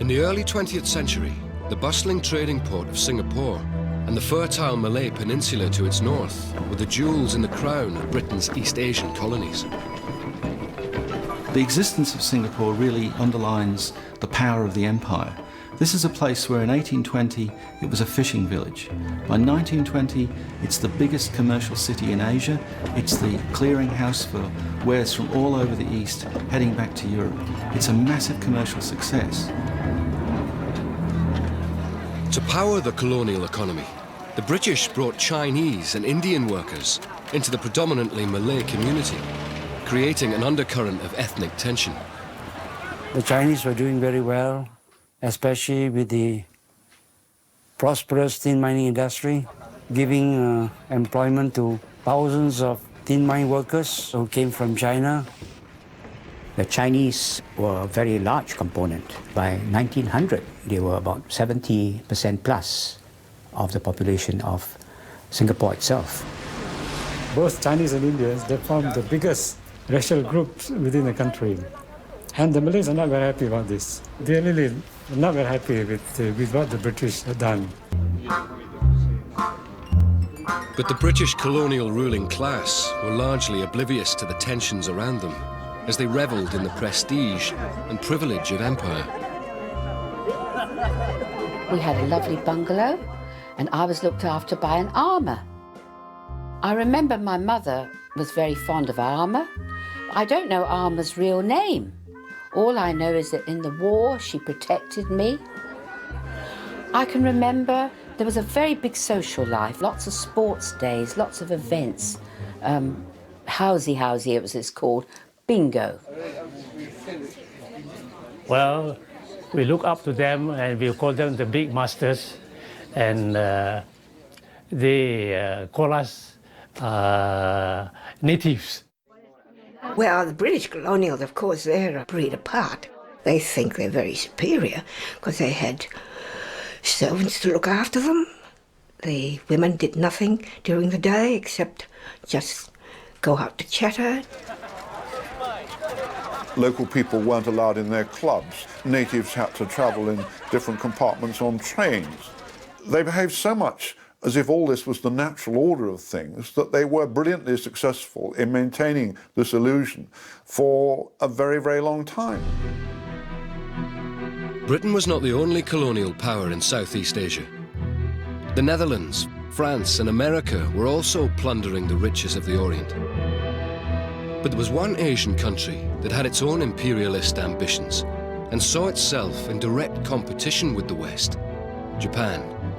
In the early 20th century, the bustling trading port of Singapore and the fertile Malay Peninsula to its north were the jewels in the crown of Britain's East Asian colonies. The existence of Singapore really underlines the power of the empire. This is a place where in 1820 it was a fishing village. By 1920 it's the biggest commercial city in Asia. It's the clearinghouse for wares from all over the East heading back to Europe. It's a massive commercial success. To power the colonial economy, the British brought Chinese and Indian workers into the predominantly Malay community, creating an undercurrent of ethnic tension. The Chinese were doing very well, especially with the prosperous tin mining industry, giving employment to thousands of tin mine workers who came from China. The Chinese were a very large component. By 1900, they were about 70% plus of the population of Singapore itself. Both Chinese and Indians, they formed the biggest racial groups within the country. And the Malays are not very happy about this. They're really not very happy with what the British had done. But the British colonial ruling class were largely oblivious to the tensions around them as they revelled in the prestige and privilege of empire. We had a lovely bungalow and I was looked after by an armour. I remember my mother was very fond of Armour. I don't know Armour's real name. All I know is that in the war, she protected me. I can remember there was a very big social life, lots of sports days, lots of events. Housey, it's called, bingo. Well, we look up to them and we call them the big masters. And they call us natives. Well, the British colonials, of course, they're a breed apart. They think they're very superior because they had servants to look after them. The women did nothing during the day except just go out to chatter. Local people weren't allowed in their clubs. Natives had to travel in different compartments on trains. They behaved so much as if all this was the natural order of things, that they were brilliantly successful in maintaining this illusion for a very, very long time. Britain was not the only colonial power in Southeast Asia. The Netherlands, France and America were also plundering the riches of the Orient. But there was one Asian country that had its own imperialist ambitions and saw itself in direct competition with the West: Japan.